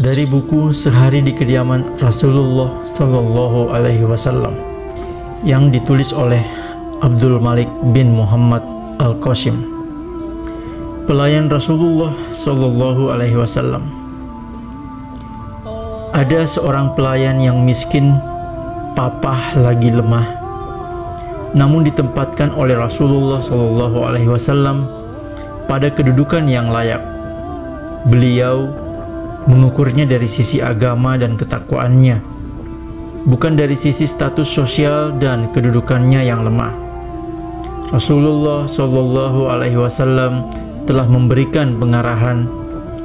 dari buku Sehari di Kediaman Rasulullah Sallallahu Alaihi Wasallam yang ditulis oleh Abdul Malik bin Muhammad Al-Qasim, pelayan Rasulullah Sallallahu Alaihi Wasallam. Ada seorang pelayan yang miskin, papah lagi lemah, namun ditempatkan oleh Rasulullah Sallallahu Alaihi Wasallam pada kedudukan yang layak. Beliau mengukurnya dari sisi agama dan ketakwaannya, bukan dari sisi status sosial dan kedudukannya yang lemah. Rasulullah Shallallahu Alaihi Wasallam telah memberikan pengarahan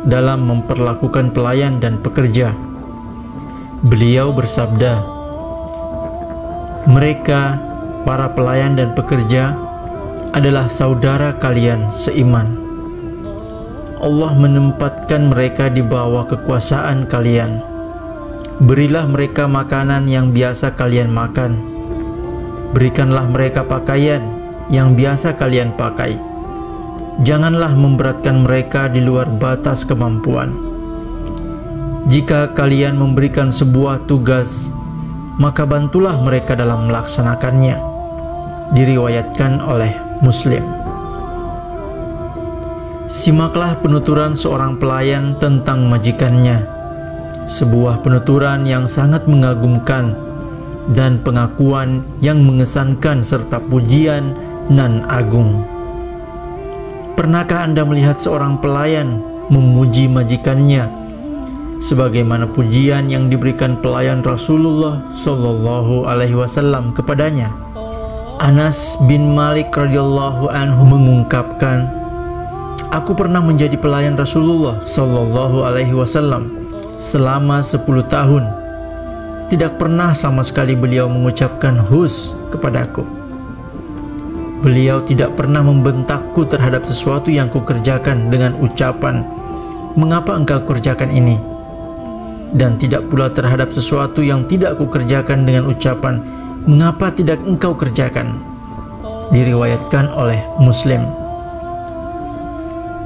dalam memperlakukan pelayan dan pekerja. Beliau bersabda, "Mereka, para pelayan dan pekerja, adalah saudara kalian seiman. Allah menempatkan mereka di bawah kekuasaan kalian. Berilah mereka makanan yang biasa kalian makan. Berikanlah mereka pakaian yang biasa kalian pakai. Janganlah memberatkan mereka di luar batas kemampuan. Jika kalian memberikan sebuah tugas, maka bantulah mereka dalam melaksanakannya." Diriwayatkan oleh Muslim. Simaklah penuturan seorang pelayan tentang majikannya, sebuah penuturan yang sangat mengagumkan dan pengakuan yang mengesankan serta pujian nan agung. Pernahkah Anda melihat seorang pelayan memuji majikannya sebagaimana pujian yang diberikan pelayan Rasulullah Shallallahu Alaihi Wasallam kepadanya? Anas bin Malik radhiyallahu anhu mengungkapkan, "Aku pernah menjadi pelayan Rasulullah Shallallahu Alaihi Wasallam selama 10 tahun. Tidak pernah sama sekali beliau mengucapkan hus kepadaku. Beliau tidak pernah membentakku terhadap sesuatu yang kukerjakan dengan ucapan, 'Mengapa engkau kerjakan ini?' Dan tidak pula terhadap sesuatu yang tidak kukerjakan dengan ucapan, 'Mengapa tidak engkau kerjakan?'" Diriwayatkan oleh Muslim.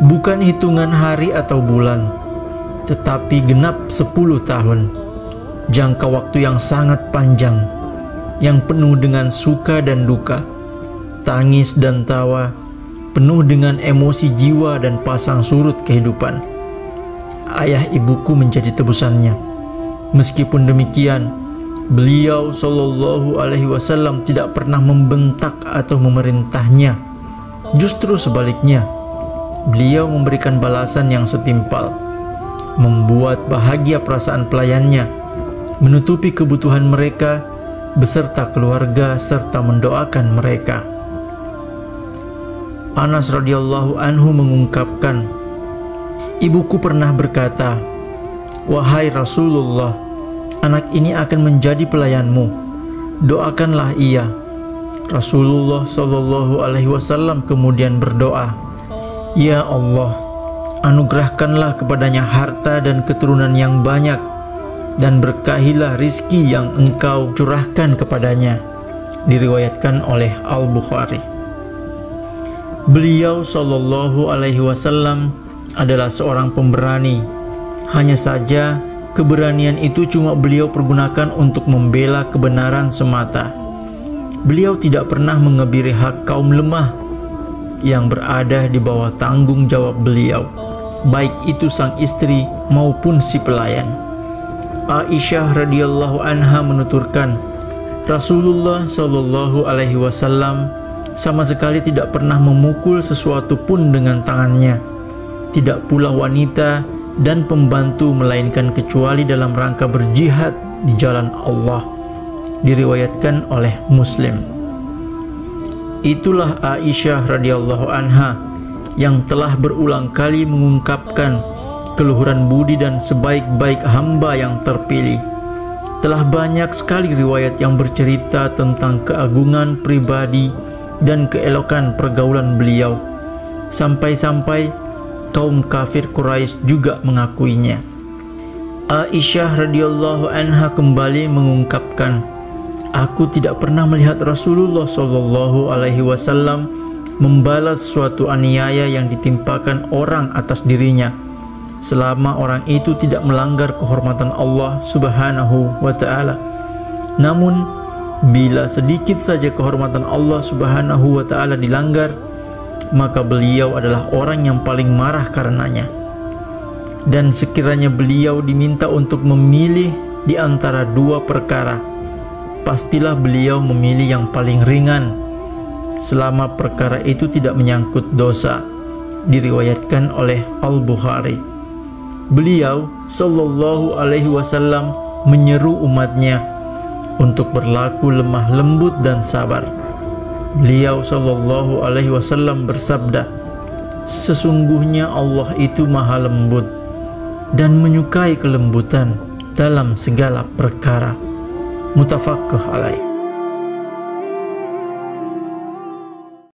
Bukan hitungan hari atau bulan, tetapi genap 10 tahun. Jangka waktu yang sangat panjang, yang penuh dengan suka dan duka, tangis dan tawa, penuh dengan emosi jiwa dan pasang surut kehidupan. Ayah ibuku menjadi tebusannya. Meskipun demikian, beliau Shallallahu Alaihi Wasallam tidak pernah membentak atau memerintahnya. Justru sebaliknya, beliau memberikan balasan yang setimpal, membuat bahagia perasaan pelayannya, menutupi kebutuhan mereka beserta keluarga serta mendoakan mereka. Anas radhiyallahu anhu mengungkapkan, "Ibuku pernah berkata, 'Wahai Rasulullah, anak ini akan menjadi pelayanmu. Doakanlah ia.' Rasulullah Shallallahu Alaihi Wasallam kemudian berdoa, 'Ya Allah, anugerahkanlah kepadanya harta dan keturunan yang banyak, dan berkahilah rizki yang engkau curahkan kepadanya.' Diriwayatkan oleh Al-Bukhari. Beliau Shallallahu Alaihi Wasallam adalah seorang pemberani. Hanya saja keberanian itu cuma beliau pergunakan untuk membela kebenaran semata. Beliau tidak pernah mengebiri hak kaum lemah yang berada di bawah tanggung jawab beliau, baik itu sang istri maupun si pelayan. Aisyah radhiyallahu anha menuturkan, Rasulullah Shallallahu Alaihi Wasallam sama sekali tidak pernah memukul sesuatu pun dengan tangannya, tidak pula wanita dan pembantu, melainkan kecuali dalam rangka berjihad di jalan Allah. Diriwayatkan oleh Muslim. Itulah Aisyah radhiyallahu anha yang telah berulang kali mengungkapkan keluhuran budi dan sebaik-baik hamba yang terpilih. Telah banyak sekali riwayat yang bercerita tentang keagungan pribadi dan keelokan pergaulan beliau, sampai-sampai kaum kafir Quraisy juga mengakuinya. Aisyah radhiyallahu anha kembali mengungkapkan, "Aku tidak pernah melihat Rasulullah Shallallahu Alaihi Wasallam membalas suatu aniaya yang ditimpakan orang atas dirinya, selama orang itu tidak melanggar kehormatan Allah Subhanahu wa ta'ala. Namun bila sedikit saja kehormatan Allah Subhanahu wa ta'ala dilanggar, maka beliau adalah orang yang paling marah karenanya. Dan sekiranya beliau diminta untuk memilih di antara dua perkara, pastilah beliau memilih yang paling ringan selama perkara itu tidak menyangkut dosa. Diriwayatkan oleh Al-Bukhari. Beliau sallallahu alaihi wasallam menyeru umatnya untuk berlaku lemah lembut dan sabar. Beliau sallallahu alaihi wasallam bersabda, "Sesungguhnya Allah itu maha lembut dan menyukai kelembutan dalam segala perkara." Muttafaqun alaih.